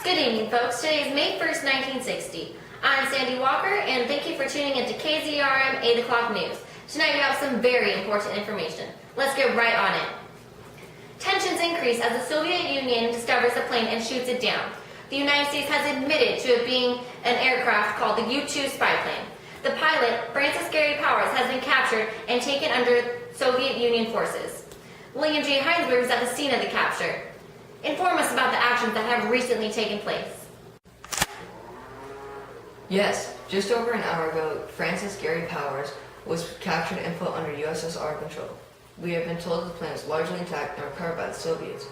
Good evening, folks. Today is May 1st, 1960. I'm Sandy Walker, and thank you for tuning into KZRM 8 o'clock news. Tonight we have some very important information. Let's get right on it. Tensions increase as the Soviet Union discovers the plane and shoots it down. The United States has admitted to it being an aircraft called the U-2 spy plane. The pilot, Francis Gary Powers, has been captured and taken under Soviet Union forces. William J. Heinsberg was at the scene of the capture. Inform us about the actions that have recently taken place. Yes, just over an hour ago, Francis Gary Powers was captured and put under USSR control. We have been told that the plane was largely intact and recovered by the Soviets,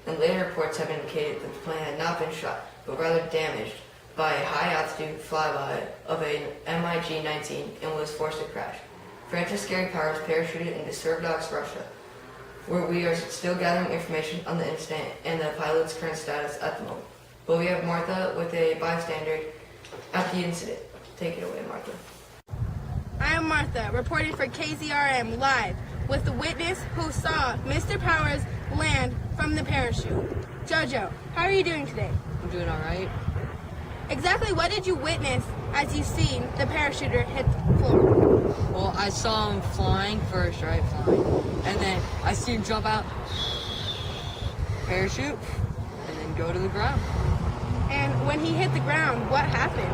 and later reports have indicated that the plane had not been shot, but rather damaged by a high-altitude flyby of an MiG-19 and was forced to crash. Francis Gary Powers parachuted into Sverdlovsk, Russia, where we are still gathering information on the incident and the pilot's current status at the moment. But we have Martha with a bystander at the incident. Take it away, Martha. I am Martha, reporting for KZRM Live with the witness who saw Mr. Powers land from the parachute. Jojo, how are you doing today? I'm doing all right. Exactly what did you witness as you seen the parachuter hit the floor? Well, I saw him flying first, right? Flying. And then I see him jump out, parachute, and then go to the ground. And when he hit the ground, what happened?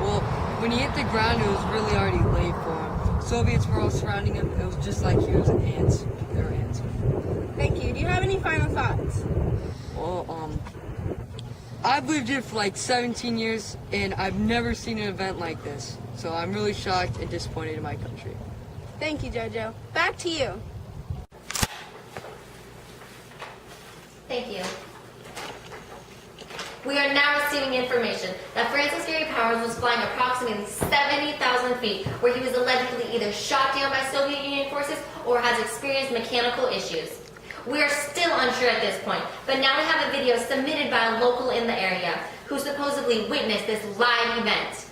Well, when he hit the ground, it was really already late for him. Soviets were all surrounding him. It was just like he was an ants. They were ants. Thank you. Do you have any final thoughts? Well, I've lived here for like 17 years, and I've never seen an event like this. So I'm really shocked and disappointed in my country. Thank you, Jojo. Back to you. Thank you. We are now receiving information that Francis Gary Powers was flying approximately 70,000 feet, where he was allegedly either shot down by Soviet Union forces or has experienced mechanical issues. We are still unsure at this point, but now we have a video submitted by a local in the area who supposedly witnessed this live event.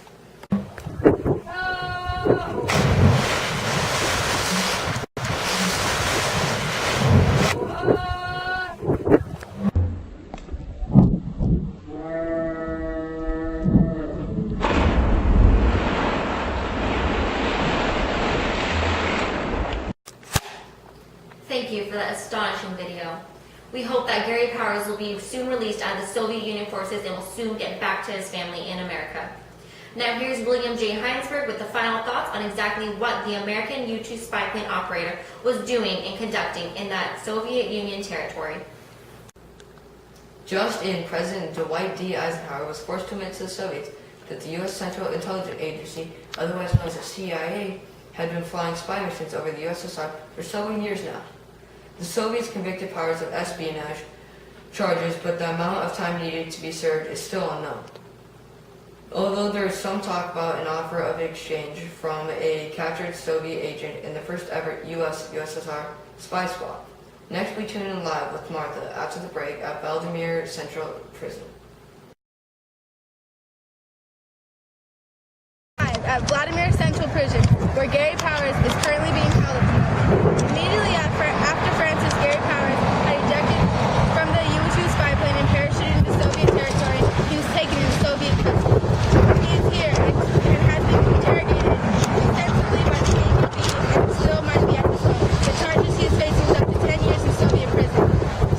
Thank you for that astonishing video. We hope that Gary Powers will be soon released out of the Soviet Union forces and will soon get back to his family in America. Now here's William J. Heinsberg with the final thoughts on exactly what the American U-2 spy plane operator was doing and conducting in that Soviet Union territory. Just in, President Dwight D. Eisenhower was forced to admit to the Soviets that the U.S. Central Intelligence Agency, otherwise known as the CIA, had been flying spy missions over the USSR for several years now. The Soviets convicted Powers of espionage charges, but the amount of time needed to be served is still unknown. Although there is some talk about an offer of exchange from a captured Soviet agent in the first ever US-USSR spy swap. Next we tune in live with Martha after the break at Vladimir Central Prison. Live at Vladimir Central Prison, where Gary Powers is currently being held. Immediately after Francis Gary Powers had ejected from the U-2 spy plane and parachuted into Soviet territory, he was taken into Soviet custody. He is here and has been interrogated extensively by the KGB and still might be acquitted. The charges he is facing is up to 10 years in Soviet prison,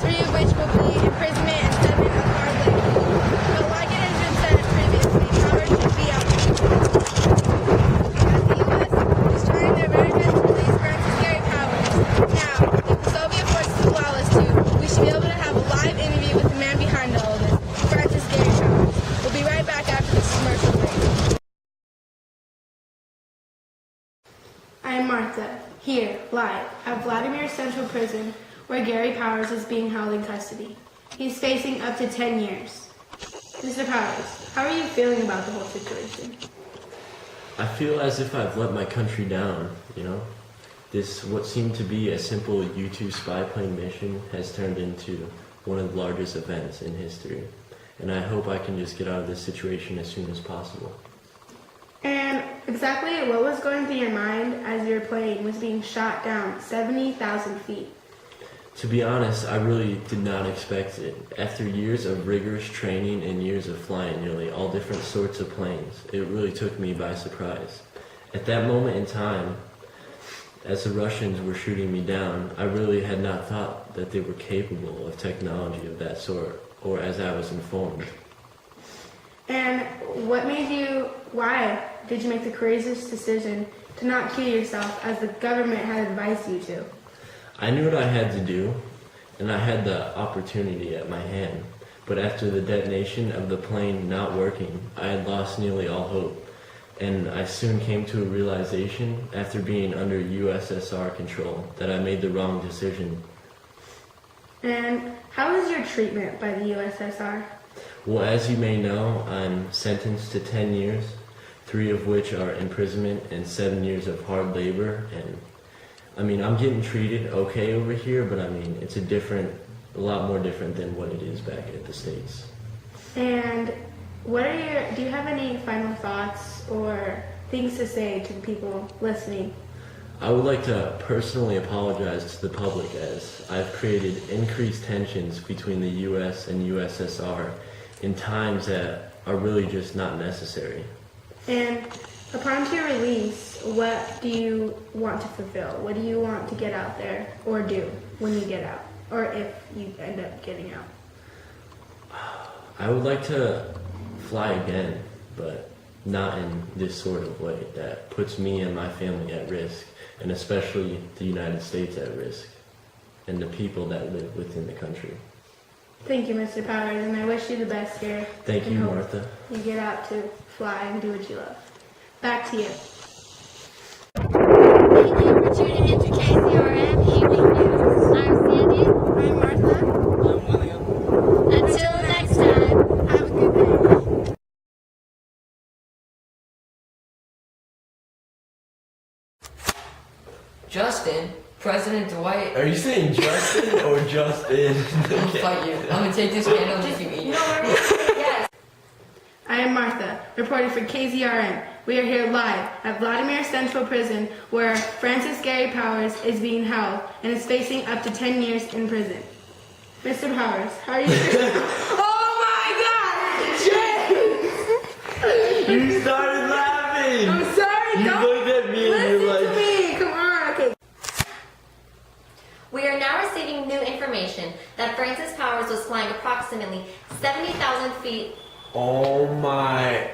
3 of which will be imprisonment and 7 of hard labor. But like it has been said previously, Powers should be out. As the U.S. is trying their very best to release Francis Gary Powers. Now, if the Soviet forces allow us to, we should be able to have a live interview with the man behind all of this, Francis Gary Powers. We'll be right back after this commercial break. I am Martha, here, live, at Vladimir Central Prison, where Gary Powers is being held in custody. He's facing up to 10 years. Mr. Powers, how are you feeling about the whole situation? I feel as if I've let my country down, you know? This, what seemed to be a simple U-2 spy plane mission, has turned into one of the largest events in history. And I hope I can just get out of this situation as soon as possible. And exactly what was going through your mind as your plane was being shot down 70,000 feet? To be honest, I really did not expect it. After years of rigorous training and years of flying nearly all different sorts of planes, it really took me by surprise. At that moment in time, as the Russians were shooting me down, I really had not thought that they were capable of technology of that sort, or as I was informed. And why did you make the courageous decision to not kill yourself as the government had advised you to? I knew what I had to do, and I had the opportunity at my hand. But after the detonation of the plane not working, I had lost nearly all hope. And I soon came to a realization, after being under USSR control, that I made the wrong decision. And how was your treatment by the USSR? Well, as you may know, I'm sentenced to 10 years, 3 of which are imprisonment and 7 years of hard labor. And I'm getting treated okay over here, but it's a lot more different than what it is back at the States. And do you have any final thoughts or things to say to the people listening? I would like to personally apologize to the public, as I've created increased tensions between the U.S. and USSR in times that are really just not necessary. And upon your release, what do you want to fulfill? What do you want to get out there or do when you get out, or if you end up getting out? I would like to fly again, but not in this sort of way that puts me and my family at risk, and especially the United States at risk, and the people that live within the country. Thank you, Mr. Powers, and I wish you the best here. Thank you, And hope Martha. You get out to fly and do what you love. Back to you. Thank you for tuning into KZRM Evening News. I'm Sandy. I'm Martha. I'm William. Until next time. Have a good day. Justin, President Dwight. Are you saying Justin or Justin? I'm gonna fight you. I'm gonna take this candle and make you eat it. Yes. I am Martha, reporting for KZRM. We are here live at Vladimir Central Prison, where Francis Gary Powers is being held and is facing up to 10 years in prison. Mr. Powers, how are you? Oh my God! James! You started laughing! I'm sorry, You don't looked at me and you're listen like... to me. Come on, okay. We are now receiving new information that Francis Powers was flying approximately 70,000 feet. Oh my...